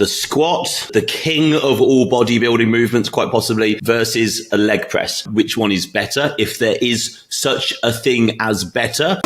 The squat, the king of all bodybuilding movements, quite possibly, versus a leg press. Which one is better, if there is such a thing as better?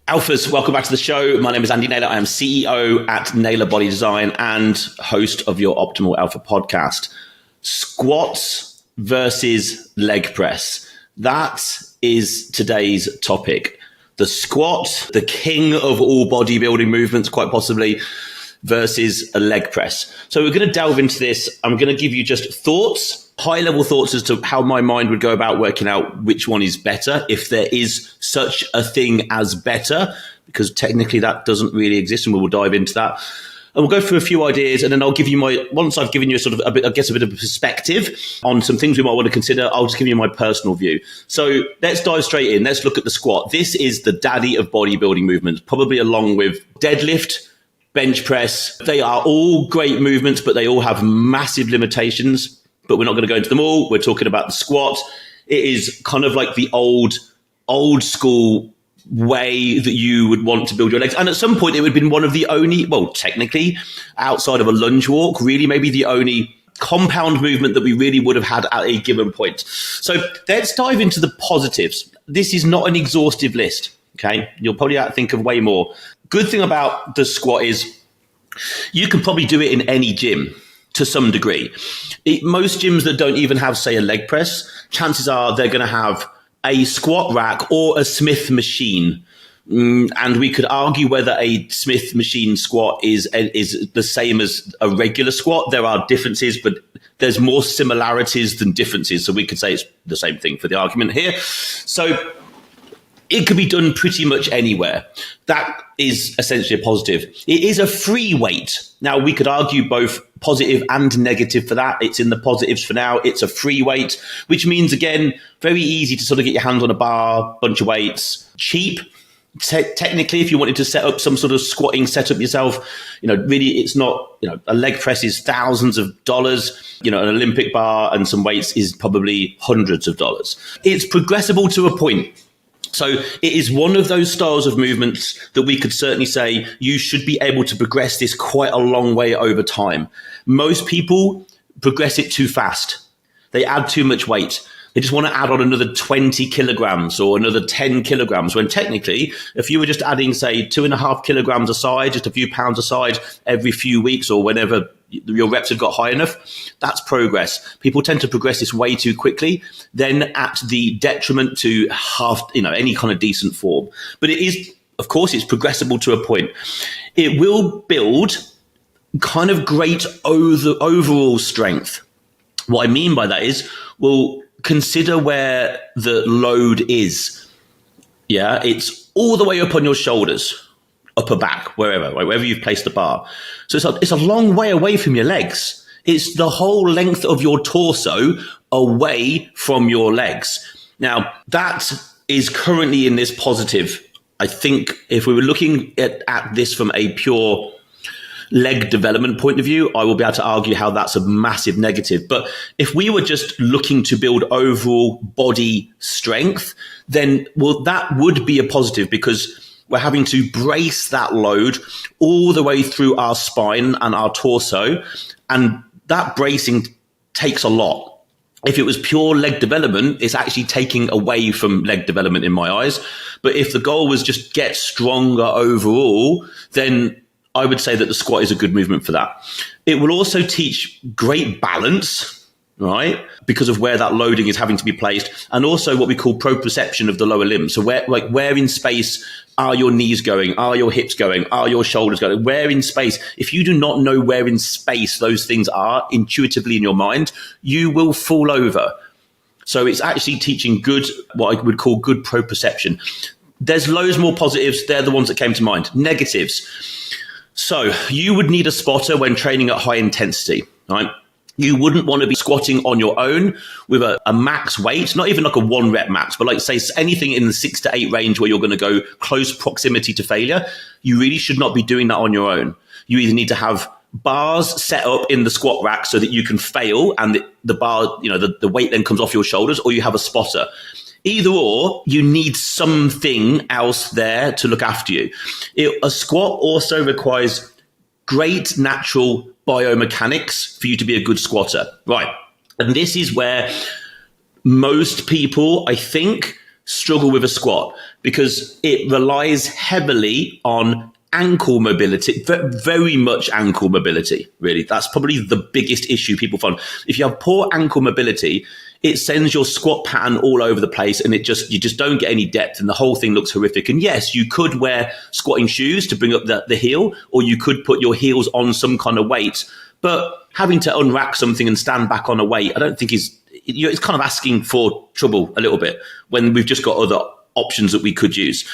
Alphas, welcome back to the show. My name is Andy Naylor. I am CEO at Naylor Body Design and host of your Optimal Alpha podcast. Squats versus leg press. That is today's topic. The squat, the king of all bodybuilding movements, quite possibly, versus a leg press. So we're going to delve into this. I'm going to give you just thoughts, high-level thoughts as to how my mind would go about working out which one is better, if there is such a thing as better, because technically that doesn't really exist, and we will dive into that. And we'll go through a few ideas, and then I'll give you once I've given you a bit of a perspective on some things we might want to consider, I'll just give you my personal view. So let's dive straight in. Let's look at the squat. This is the daddy of bodybuilding movements, probably along with deadlift, bench press. They are all great movements, but they all have massive limitations. But we're not going to go into them all. We're talking about the squat. It is kind of like the old school way that you would want to build your legs. And at some point, it would have been one of the only, well, technically, outside of a lunge walk, really maybe the only compound movement that we really would have had at a given point. So let's dive into the positives. This is not an exhaustive list, okay? You'll probably have to think of way more. Good thing about the squat is you can probably do it in any gym to some degree. Most gyms that don't even have, say, a leg press, chances are they're going to have a squat rack or a Smith machine. And we could argue whether a Smith machine squat is the same as a regular squat. There are differences, but there's more similarities than differences. So we could say it's the same thing for the argument here. So it could be done pretty much anywhere. That is essentially a positive. It is a free weight. Now, we could argue both positive and negative for that. It's in the positives for now. It's a free weight, which means, again, very easy to sort of get your hands on a bar, bunch of weights, cheap. Technically, if you wanted to set up some sort of squatting setup yourself, really it's not, a leg press is thousands of dollars, an Olympic bar and some weights is probably hundreds of dollars. It's progressible to a point. So it is one of those styles of movements that we could certainly say you should be able to progress this quite a long way over time. Most people progress it too fast. They add too much weight. They just want to add on another 20 kilograms or another 10 kilograms, when technically, if you were just adding, say, 2.5 kilograms aside, just a few pounds aside every few weeks or whenever your reps have got high enough, that's progress. People tend to progress this way too quickly, then at the detriment to any kind of decent form. But it is, of course, it's progressible to a point. It will build kind of great overall strength. What I mean by that is, well, consider where the load is. Yeah, it's all the way up on your shoulders, upper back, wherever you've placed the bar. So it's a long way away from your legs. It's the whole length of your torso away from your legs. Now, that is currently in this positive. I think if we were looking at this from a pure leg development point of view, I will be able to argue how that's a massive negative. But if we were just looking to build overall body strength, then, well, that would be a positive, because we're having to brace that load all the way through our spine and our torso. And that bracing takes a lot. If it was pure leg development, it's actually taking away from leg development in my eyes. But if the goal was just get stronger overall, then I would say that the squat is a good movement for that. It will also teach great balance, right? Because of where that loading is having to be placed, and also what we call proprioception of the lower limb. So where in space are your knees going? Are your hips going? Are your shoulders going? Where in space? If you do not know where in space those things are intuitively in your mind, you will fall over. So it's actually teaching what I would call good proprioception. There's loads more positives. They're the ones that came to mind. Negatives. So you would need a spotter when training at high intensity, right? You wouldn't want to be squatting on your own with a max weight, not even like a 1 rep max, but like say anything in the 6 to 8 range where you're going to go close proximity to failure. You really should not be doing that on your own. You either need to have bars set up in the squat rack so that you can fail and the bar, the weight then comes off your shoulders, or you have a spotter. Either or, you need something else there to look after you. A squat also requires great natural biomechanics for you to be a good squatter. Right. And this is where most people, I think, struggle with a squat because it relies heavily on ankle mobility, very much ankle mobility, really. That's probably the biggest issue people find. If you have poor ankle mobility, it sends your squat pattern all over the place and you just don't get any depth and the whole thing looks horrific. And yes, you could wear squatting shoes to bring up the heel, or you could put your heels on some kind of weight, but having to unrack something and stand back on a weight, I don't think it's kind of asking for trouble a little bit when we've just got other options that we could use.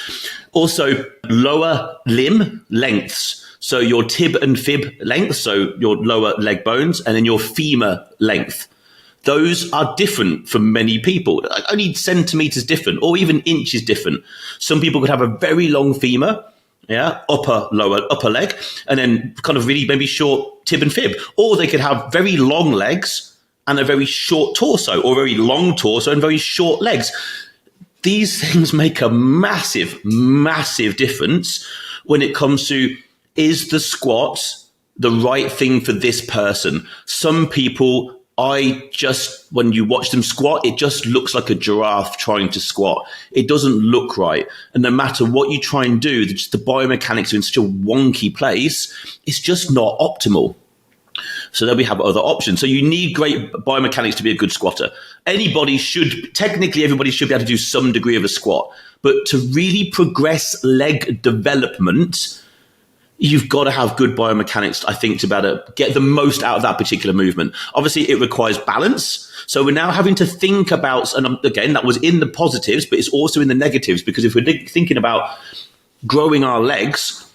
Also, lower limb lengths. So your tib and fib length, so your lower leg bones, and then your femur length. Those are different for many people, only centimeters different, or even inches different. Some people could have a very long femur, upper leg, and then kind of really maybe short tib and fib. Or they could have very long legs and a very short torso, or very long torso and very short legs. These things make a massive, massive difference when it comes to, is the squat the right thing for this person? Some people, when you watch them squat, it just looks like a giraffe trying to squat. It doesn't look right. And no matter what you try and do, just the biomechanics are in such a wonky place, it's just not optimal. So then we have other options. So you need great biomechanics to be a good squatter. Everybody should be able to do some degree of a squat. But to really progress leg development, you've got to have good biomechanics, I think, to be able to get the most out of that particular movement. Obviously, it requires balance. So we're now having to think about, and again, that was in the positives, but it's also in the negatives, because if we're thinking about growing our legs,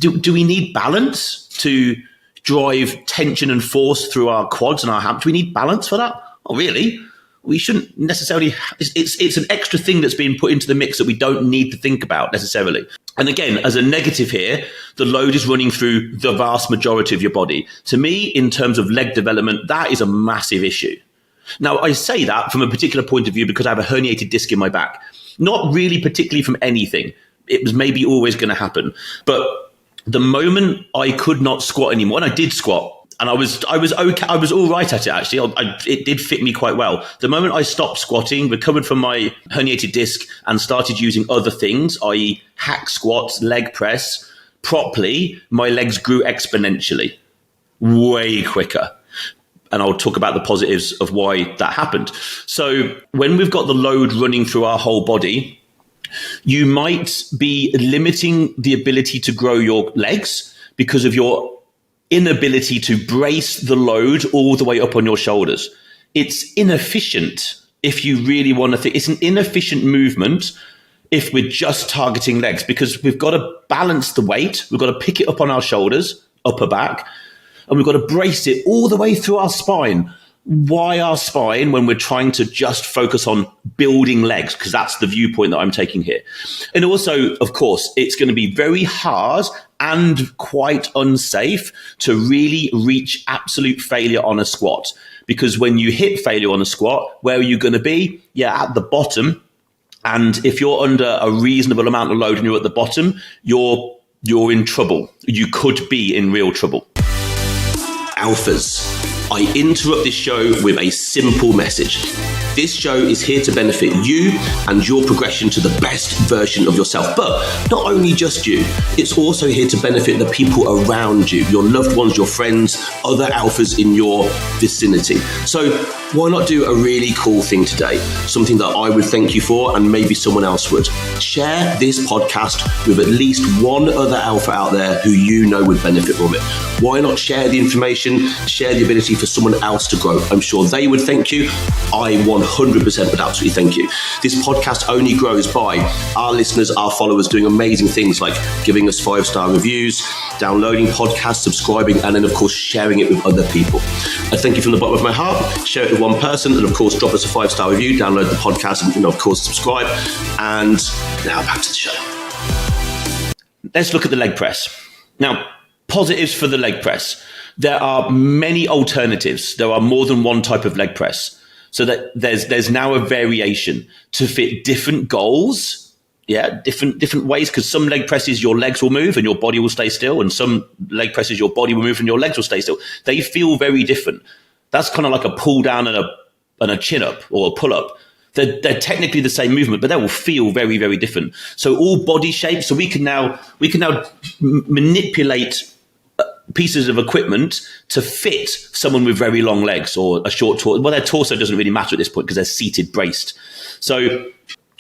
do we need balance to drive tension and force through our quads and our hamstrings? Do we need balance for that? Oh, really? We shouldn't necessarily. It's an extra thing that's being put into the mix that we don't need to think about necessarily. And again, as a negative here, the load is running through the vast majority of your body. To me, in terms of leg development, that is a massive issue. Now, I say that from a particular point of view because I have a herniated disc in my back. Not really particularly from anything. It was maybe always going to happen. But the moment I could not squat anymore, and I did squat, and I was okay. I was all right at it, actually. It did fit me quite well. The moment I stopped squatting, recovered from my herniated disc, and started using other things, i.e. hack squats, leg press, properly, my legs grew exponentially, way quicker. And I'll talk about the positives of why that happened. So when we've got the load running through our whole body, you might be limiting the ability to grow your legs because of your inability to brace the load all the way up on your shoulders. It's inefficient if you really want to think. It's an inefficient movement if we're just targeting legs, because we've got to balance the weight. We've got to pick it up on our shoulders, upper back, and we've got to brace it all the way through our spine. Why our spine when we're trying to just focus on building legs? Because that's the viewpoint that I'm taking here. And also, of course, it's going to be very hard and quite unsafe to really reach absolute failure on a squat. Because when you hit failure on a squat, where are you going to be? You're at the bottom. And if you're under a reasonable amount of load and you're at the bottom, you're in trouble. You could be in real trouble. Alphas. I interrupt this show with a simple message. This show is here to benefit you and your progression to the best version of yourself. But not only just you, it's also here to benefit the people around you, your loved ones, your friends, other alphas in your vicinity. So why not do a really cool thing today? Something that I would thank you for, and maybe someone else would. Share this podcast with at least one other alpha out there who you know would benefit from it. Why not share the information, share the ability for someone else to grow? I'm sure they would thank you. I 100% would absolutely thank you. This podcast only grows by our listeners, our followers doing amazing things like giving us 5-star reviews, downloading podcasts, subscribing, and then of course sharing it with other people. I thank you from the bottom of my heart. Share it with one person, and of course drop us a 5-star review, download the podcast, and of course subscribe. And now back to the show. Let's look at the leg press. Now, Positives for the leg press. There are many alternatives. There are more than one type of leg press. So that there's now a variation to fit different goals. Yeah, different ways, because some leg presses your legs will move and your body will stay still, and some leg presses your body will move and your legs will stay still. They feel very different. That's kind of like a pull down and a chin up or a pull up. They're technically the same movement, but they will feel very, very different. So all body shapes. So we can now manipulate pieces of equipment to fit someone with very long legs or a short torso. Well, their torso doesn't really matter at this point because they're seated braced. So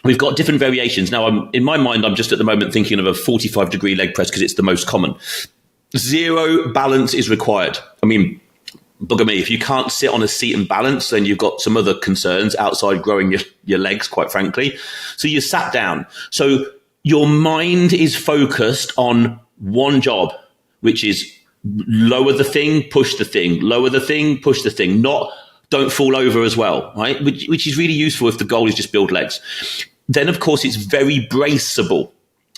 we've got different variations. Now, in my mind, I'm just at the moment thinking of a 45-degree leg press because it's the most common. Zero balance is required. I mean, bugger me, if you can't sit on a seat and balance, then you've got some other concerns outside growing your legs, quite frankly. So you sat down. So your mind is focused on one job, which is lower the thing, push the thing, lower the thing, push the thing, not don't fall over as well, right? Which is really useful if the goal is just build legs. Then, of course, it's very braceable.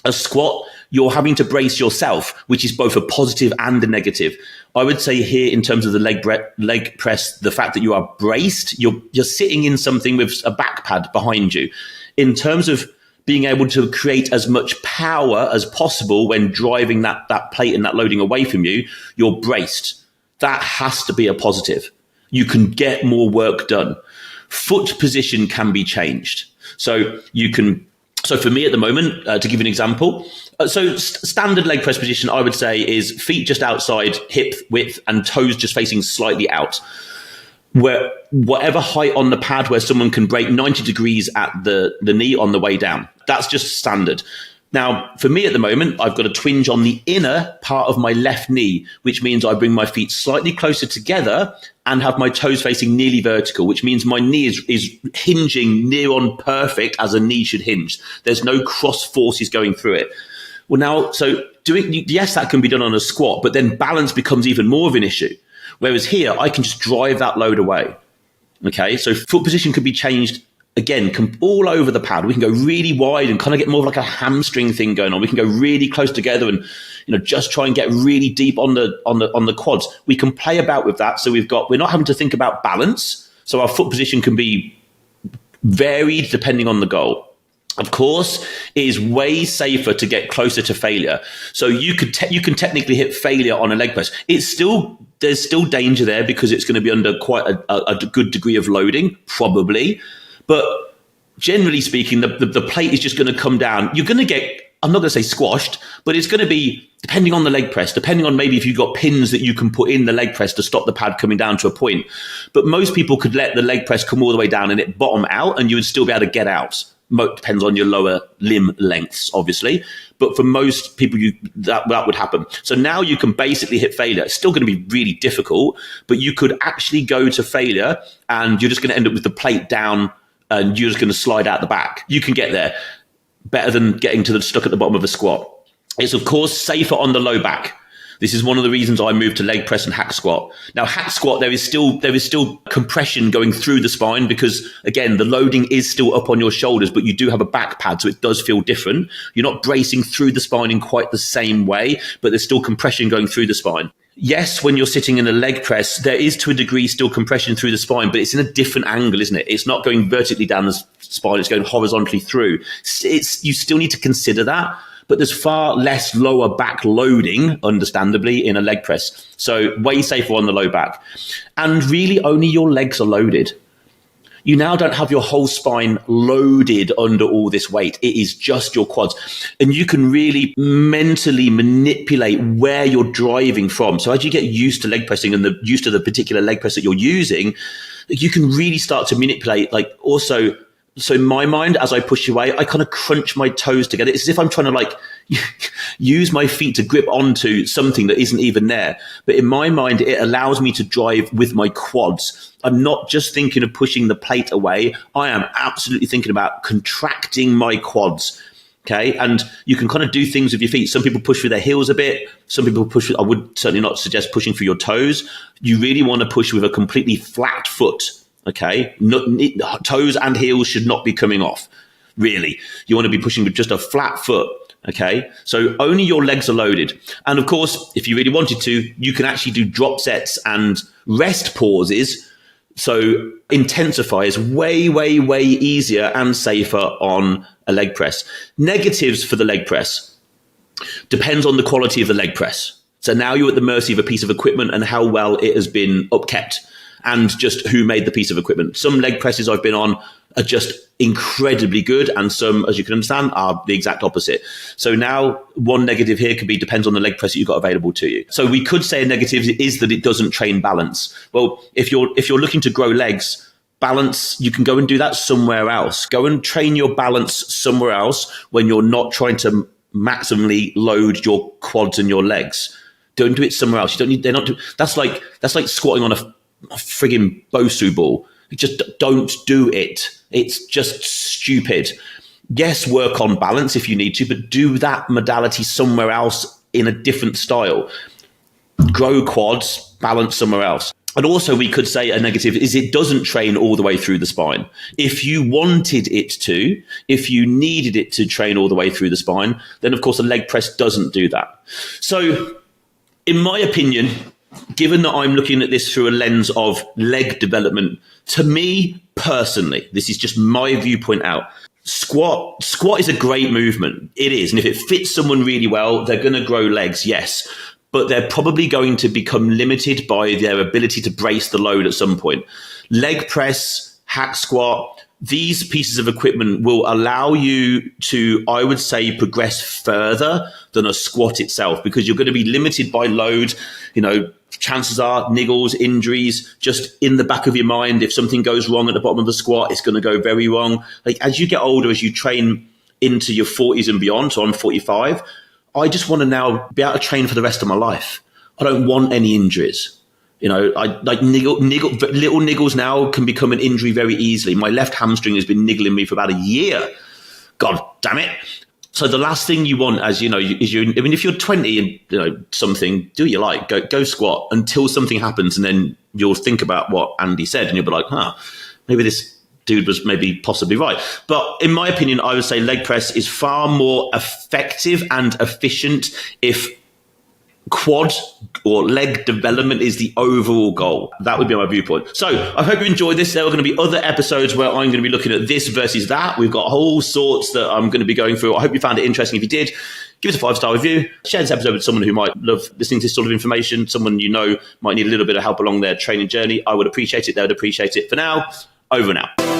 A squat, you're having to brace yourself, which is both a positive and a negative. I would say here, in terms of the leg press, the fact that you are braced, you're sitting in something with a back pad behind you. In terms of being able to create as much power as possible when driving that plate and that loading away from you, you're braced. That has to be a positive. You can get more work done. Foot position can be changed. So for me at the moment, to give you an example, standard leg press position, I would say, is feet just outside hip width and toes just facing slightly out. Where whatever height on the pad where someone can break 90 degrees at the knee on the way down. That's just standard. Now, for me at the moment, I've got a twinge on the inner part of my left knee, which means I bring my feet slightly closer together and have my toes facing nearly vertical, which means my knee is hinging near on perfect as a knee should hinge. There's no cross forces going through it. Well, now, so yes, that can be done on a squat, but then balance becomes even more of an issue. Whereas here, I can just drive that load away. Okay, so foot position can be changed again all over the pad. We can go really wide and kind of get more of like a hamstring thing going on. We can go really close together and just try and get really deep on the quads. We can play about with that. So we're not having to think about balance. So our foot position can be varied depending on the goal. Of course, it is way safer to get closer to failure. So you can technically hit failure on a leg press. There's still danger there because it's going to be under quite a good degree of loading, probably. But generally speaking, the plate is just going to come down. You're going to get, I'm not going to say squashed, but it's going to be, depending on the leg press, depending on maybe if you've got pins that you can put in the leg press to stop the pad coming down to a point. But most people could let the leg press come all the way down and it bottom out and you would still be able to get out. Depends on your lower limb lengths, obviously. But for most people, that would happen. So now you can basically hit failure. It's still going to be really difficult, but you could actually go to failure and you're just going to end up with the plate down and you're just going to slide out the back. You can get there better than getting stuck at the bottom of a squat. It's, of course, safer on the low back. This is one of the reasons I moved to leg press and hack squat. Now, hack squat, there is still compression going through the spine because, again, the loading is still up on your shoulders, but you do have a back pad, so it does feel different. You're not bracing through the spine in quite the same way, but there's still compression going through the spine. Yes, when you're sitting in a leg press, there is to a degree still compression through the spine, but it's in a different angle, isn't it? It's not going vertically down the spine, it's going horizontally through. You still need to consider that. But there's far less lower back loading, understandably, in a leg press. So way safer on the low back. And really only your legs are loaded. You now don't have your whole spine loaded under all this weight. It is just your quads. And you can really mentally manipulate where you're driving from. So as you get used to leg pressing and used to the particular leg press that you're using, you can really start to manipulate, So in my mind, as I push away, I kind of crunch my toes together. It's as if I'm trying to use my feet to grip onto something that isn't even there. But in my mind, it allows me to drive with my quads. I'm not just thinking of pushing the plate away. I am absolutely thinking about contracting my quads. Okay. And you can kind of do things with your feet. Some people push with their heels a bit. Some people push I would certainly not suggest pushing for your toes. You really want to push with a completely flat foot. Okay, toes and heels should not be coming off, really. You want to be pushing with just a flat foot. Okay, so only your legs are loaded. And of course, if you really wanted to, you can actually do drop sets and rest pauses. So intensify is way, way, way easier and safer on a leg press. Negatives for the leg press depends on the quality of the leg press. So now you're at the mercy of a piece of equipment and how well it has been upkept and just who made the piece of equipment. Some leg presses I've been on are just incredibly good, and some, as you can understand, are the exact opposite. So now one negative here could be depends on the leg press that you've got available to you. So we could say a negative is that it doesn't train balance. Well, if you're looking to grow legs, balance, you can go and do that somewhere else. Go and train your balance somewhere else when you're not trying to maximally load your quads and your legs. Don't do it somewhere else. You don't need. They're not. That's like squatting on a frigging Bosu ball. Just don't do it. It's just stupid. Yes, work on balance if you need to, but do that modality somewhere else in a different style. Grow quads, balance somewhere else. And also we could say a negative is it doesn't train all the way through the spine. If you wanted it to, if you needed it to train all the way through the spine, then of course a leg press doesn't do that. So in my opinion, given that I'm looking at this through a lens of leg development, to me personally, this is just my viewpoint out, squat is a great movement. It is. And if it fits someone really well, they're going to grow legs, yes. But they're probably going to become limited by their ability to brace the load at some point. Leg press, hack squat, these pieces of equipment will allow you to, I would say, progress further than a squat itself, because you're going to be limited by load. You know, chances are niggles, injuries, just in the back of your mind. If something goes wrong at the bottom of the squat, it's going to go very wrong. Like as you get older, as you train into your 40s and beyond, so I'm 45, I just want to now be able to train for the rest of my life. I don't want any injuries. You know, I like little niggles now can become an injury very easily. My left hamstring has been niggling me for about a year. God damn it. So the last thing you want, as you know, if you're 20 and you know something, do what you like, go squat until something happens, and then you'll think about what Andy said, and you'll be like, maybe this dude was maybe possibly right. But in my opinion, I would say leg press is far more effective and efficient if quad or leg development is the overall goal. That would be my viewpoint. So I hope you enjoyed this. There are going to be other episodes where I'm going to be looking at this versus that. We've got all sorts that I'm going to be going through. I hope you found it interesting. If you did, give us a 5-star review. Share this episode with someone who might love listening to this sort of information. Someone you know might need a little bit of help along their training journey. I would appreciate it. They would appreciate it. For now, over and out.